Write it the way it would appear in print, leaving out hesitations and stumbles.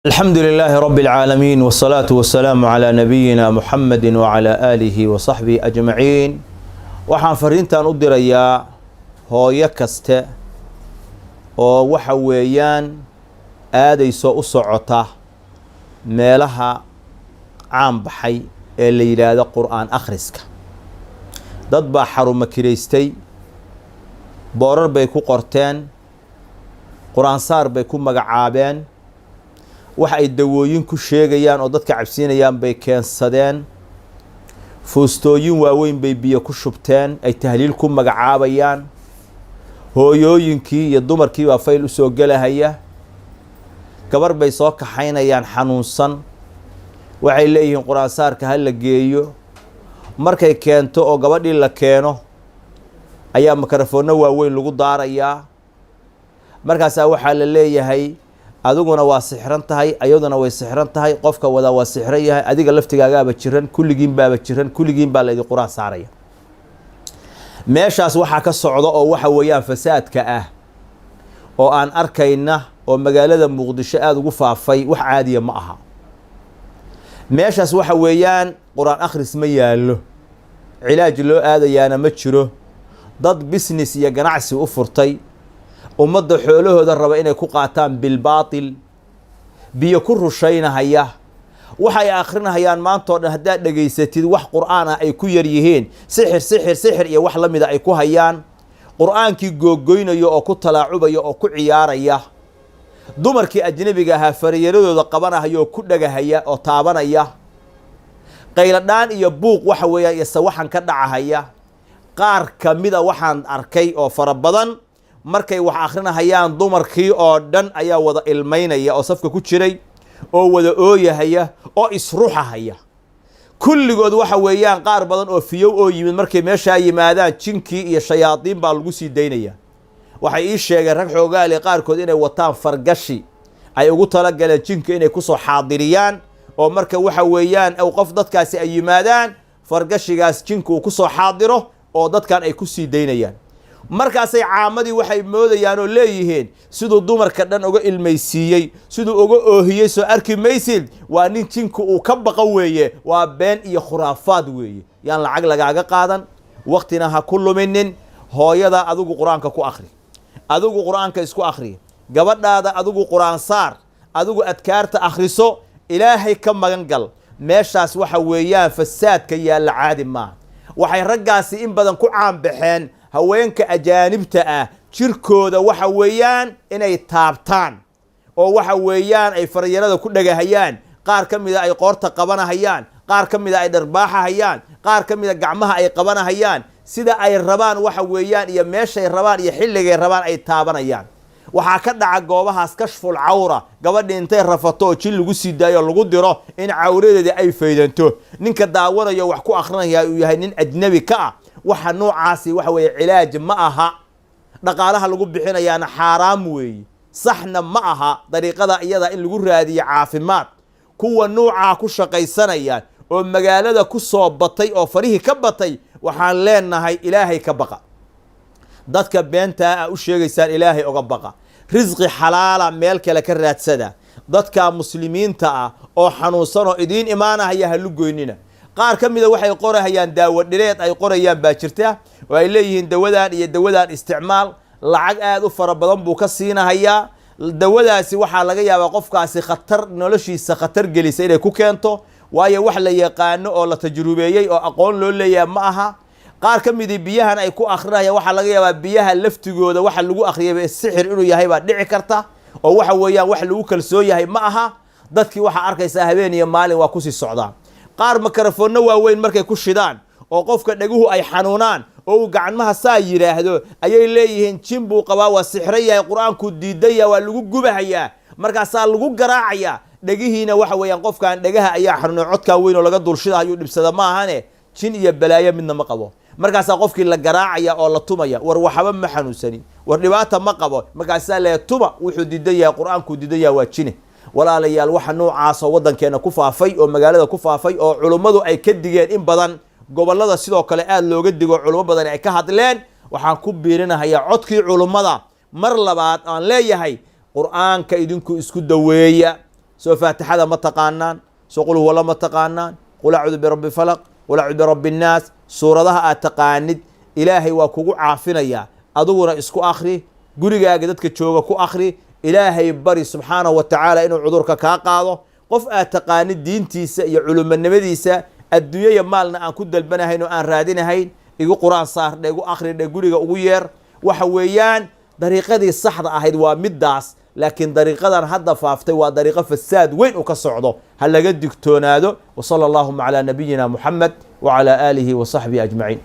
الحمد لله رب العالمين والصلاة والسلام على نبينا محمد وعلى آله وصحبه أجمعين. waxaan fariintan u dirayaa hooyo kaste oo waxa weeyaan aadayso u socota meelaha caan baxay ee la yiraahdo qur'aan akhriska. dad baa xarumo kireystay, boorar bay ku qorteen, qur'aan saar bay ku magacaabeen, waxa ay dawooyin ku sheegayaan oo dadka cabsiinayaan bay keensadeen, fuustooyin waaweyn bay biyo ku shubteen, ay tahliil ku magacaabayaan, hooyooyinkii iyo dumarkii baa fayl u soo gelahaya, gabar bay soo kaxaynayaan xanuunsan, waxay leeyihiin qur'aan saarka ha la geeyo. markay keento oo gabadhii la keeno ayaa mikrofoonno waaweyn lagu daarayaa, markaasaa waxaa la leeyahay adiguna waa sixran tahay, ayaduna way sixran tahay, qofka wada waa sixran yahay, adiga laftigaagaaba jiran, kulligiin baaba jiran, kulligiin baa laydin quraan saaraya. meeshaas waxaa ka socda oo waxa weeyaan fasaadka ah oo aan arkayna oo magaalada muqdisho aada ugu faafay, wax caadiya ma aha. meeshaas waxa weeyaan quraan akhris ma yaallo, cilaaj loo aadayaana ma jiro, dad business iyo ganacsi u furtay, ummadda xoolahooda raba inay ku qaataan bilbaatil, biyo ku rushaynahaya, waxay akhrinahayaan maantoo dhan haddaad dhegaysatid wax qur'aan ah ay ku yar yihiin, sixir iyo wax la mida ay ku hayaan, qur'aankii googoynaya oo ku talaacubaya oo ku ciyaaraya, dumarkii ajnabiga ahaa farayaradooda qabanahaya oo ku dhagahaya oo taabanaya, qayladhaan iyo buuq waxa weeyaan iyo sawaxan ka dhacahaya. qaar ka mida waxaan arkay oo fara badan markay wax akhrinahayaan dumarkii oo dhan ayaa wada ilmaynaya oo safka ku jiray oo wada ooyahaya oo isruxahaya. kulligood waxa weeyaan qaar badan oo fiyow oo yimid markay meeshaa yimaadaan jinkii iyo shayaadiin baa lagu sii daynaya. waxay ii sheegeen rag xoogaale qaarkood inay wataan fargashi ay ugu talagaleen jinka inay kusoo xaadiriyaan, oo marka waxa weeyaan qof dadkaasi ay yimaadaan fargashigaas jinka uu kusoo xaadiro oo dadkan ay ku sii daynayaan. markaasay caamadii waxay moodayaan oo leeyihiin siduu dumarka dhan uga ilmaysiiyey, siduu uga oohiyey soo arki maysid, waa nin jinku uu ka baqa weeye, waa been iyo khuraafaad weeye. yaan lacag lagaaga qaadan, waqtina ha ku luminin. hooyada adigu qur-aanka ku akhri, adigu qur-aanka isku akhri, gabadhaada adigu qur-aan saar, adigu adkaarta akhriso, ilaahay ka magan gal. meeshaas waxa weeyaan fasaadka yaalla caadi maaha. waxay raggaasi in badan ku caanbaxeen haweenka ajaanibta ah jirkooda waxa weeyaan inay taabtaan oo waxa weeyaan ay faryarada ku dhagahayaan, qaar ka mida ay qoorta qabanahayaan, qaar ka mida ay dharbaaxahayaan, qaar ka mida gacmaha ay qabanahayaan, sida ay rabaan waxa weeyaan iyo meeshay rabaan iyo xilligay rabaan ay taabanayaan. waxaa ka dhaca goobahaas kashful cawra, gabadhi intay rafato oo jin lagu sii daayo lagu diro in cawradeedii ay faydanto, ninka daawanayo wax ku akrinaya uu yahay nin ajnabi ka ah. waxa noocaasi waxa weeye cilaaj ma aha, dhaqaalaha lagu bixinayaana xaaraam weeye, saxna ma aha dariiqada iyada in lagu raadiyo caafimaad. kuwa noocaa ku shaqaysanaya oo magaalada ku soo batay oo farihii ka batay, waxaan leenahay ilaahay ka baqa. dadka beentaa ah u sheegaysaan ilaahay oga baqa, risqi xalaala meel kale ka raadsada. dadka muslimiinta ah oo xanuunsan oo idiin imaanahaya ha lugoynina. qaar ka mida waxay qorahayaan daawo dhireed ay qorayaan baa jirta oo ay leeyihiin dawadan iyo dawadan isticmaal, lacag aad u fara badan buu ka siinahayaa. dawadaasi waxaa laga yaabaa qofkaasi khatar, noloshiisa khatar gelisa inay ku keento, waayo wax la yaqaano oo la tajrubeeyey oo aqoon loo leeyahay ma aha. qaar ka midii biyahan ay ku akrinayaan waxaa laga yaabaa biyaha laftigooda waxa lagu akhriyay sixir inuu yahay baa dhici karta, oo waxa weeyaan wax lagu kalsoon yahay ma aha. dadkii waxaa arkaysaa habeen iyo maalin waa kusii socdaan. qaar mikrofoonno waaweyn markay ku shidaan oo qofka dhaguhu ay xanuunaan oo uu gacmaha saa yidhaahdo ayay leeyihiin jin buu qabaa, waa sixran yahay, qur-aanku diidaya, waa lagu gubahayaa, markaasaa lagu garaacayaa. dhegihiina waxa weeyaan qofkan dhegaha ayaa xanuunay, codkaa weyn oo laga dulshida ayuu dhibsada ma ahane, jin iyo balaayo midna ma qabo. markaasaa qofkii la garaacaya oo la tumaya, war waxba ma xanuunsanin, war dhibaata ma qabo, markaasaa le tuma, wuxuu diidan yahay, qur-aanku diidan yahay, waa jine. walaalayaal waxa noocaasoo waddankeena ku faafay oo magaalada ku faafay oo culummadu ay ka digeen in badan, gobollada sidoo kale aad looga digo, culummo badan ay ka hadleen. waxaan ku biirinahayaa codkii culummada mar labaad aan leeyahay, qur'aanka idinku isku daweeya, سو فاتحة ما تقانان سو قل هو الله ما تقانان قل أعوذ برب الفلق قل أعوذ برب الناس سورة ذا أتقاند إلهي وكو عافنا يا أدورا إسكو آخري قولي قدتك تشوغا كو آخري إلهي بري سبحانه وتعالى إنو عذورك كاقاضو قف أتقاند دينتيسا يا علوم النبديسا الدنيا مالنا أن كد البناهين وأن رادينهين يقول قرآن صار يقول آخري يقولي قوير وحويان طريقة دي الصحراء أهيد ومداس لكن طريقة هذا فافتي وطريقة فساد وين وكسعده هل قد دكتونادو وصلى اللهم على نبينا محمد وعلى آله وصحبه أجمعين.